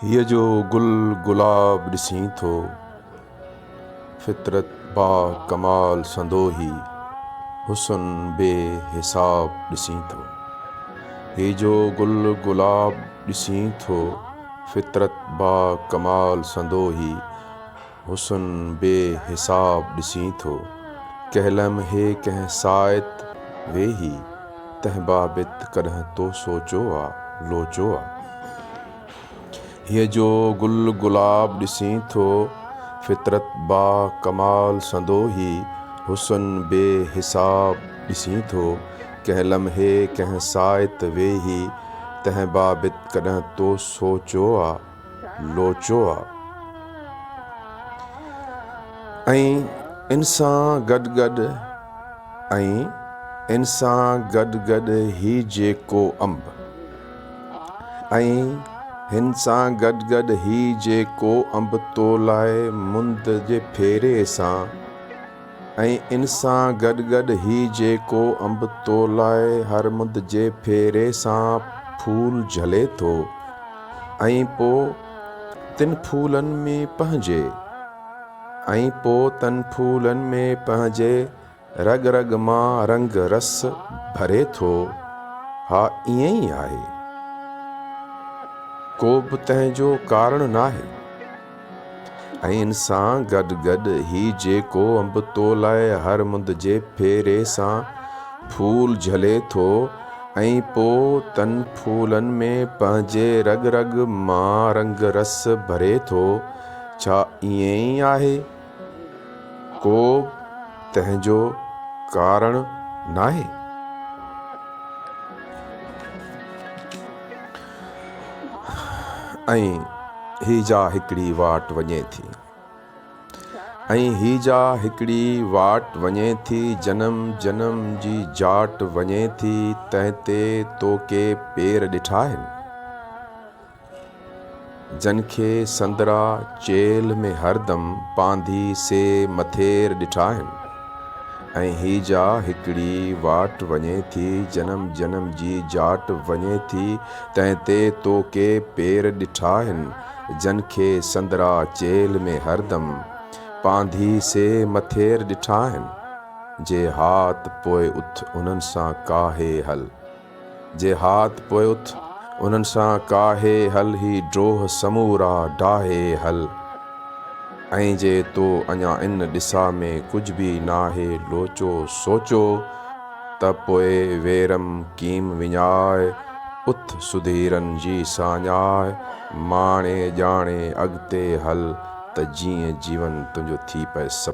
हीअ जो गुल गुलाब ॾिसीं थो, फितरत बा कमाल संदोही, हुस्न बेहिसाब ॾिसीं थो। हीअ जो गुल गुलाब ॾिसीं थो, फितरत बा कमाल संदोही, हुस्न बेहिसाब ॾिसीं थो। कहलम हे कंहिं साइत वेही, तंहिं बाबित कॾहिं तो सोचो आ लोचो आ। हीअ जो गुल गुलाब ॾिसीं थो, फितरत बा कमाल संदोही, हुस्न बेहिसाब ॾिसीं थो। कहलम हे कंहिं साइत वेही, तंहिं बाबित कॾहिं तो सोचो आ लोचो आ। ऐं इंसां गॾु ही जेको अंब, हिन सां गॾु ही जेको अंब तो लाए मुंद जे फेरे सां, इन सां गॾु ही जेको अंब तो लाए हर मुंद जे फेरे सां फूल झले थो। ऐं पो तिन फूलन में पंहिंजे रग रग मां रंग रस भरे थो। हा ईअं ई आहे, को बि तंहिंजो कारण नाहे। ऐं इन सां गॾु ही जेको अंब तो लाए हर मुंद जे फेरे सां फूल झले थो। ऐं पो तन फूलन में पंहिंजे रग रग मां रंग रस भरे थो। छा ईअं ई आहे, को तंहिंजो कारण नाहे। ऐं हीजा हिकिड़ी वाट वञे थी, जनम जनम जी जाट वञे थी, तंहिं ते तोखे पेर ॾिठा आहिनि, जंखे संदरा चेल में हरदम पांधी से मथेर ॾिठा आहिनि। ऐं हीजा हिकिड़ी वाट वञे थी, जनम जनम जी जाट वञे थी, तंहिं ते तोखे पेर ॾिठा आहिनि, जंखे संदरा चेल में हरदम पांधी से मथेर ॾिठा आहिनि। जे हाथ पोइ उथ उन्हनि सां काहे हल, ही ड्रोह समूरा डाहे हल। ऐं जे तो अञा इन ॾिसा में कुझ बि नाहे लोचो सोचो, त पोइ वेरम कीम विञाए, उथ सुधीरन जी साञाए, माणे ॼाणे अॻिते हल, त जीअं जीवन तुंहिंजो थी पए।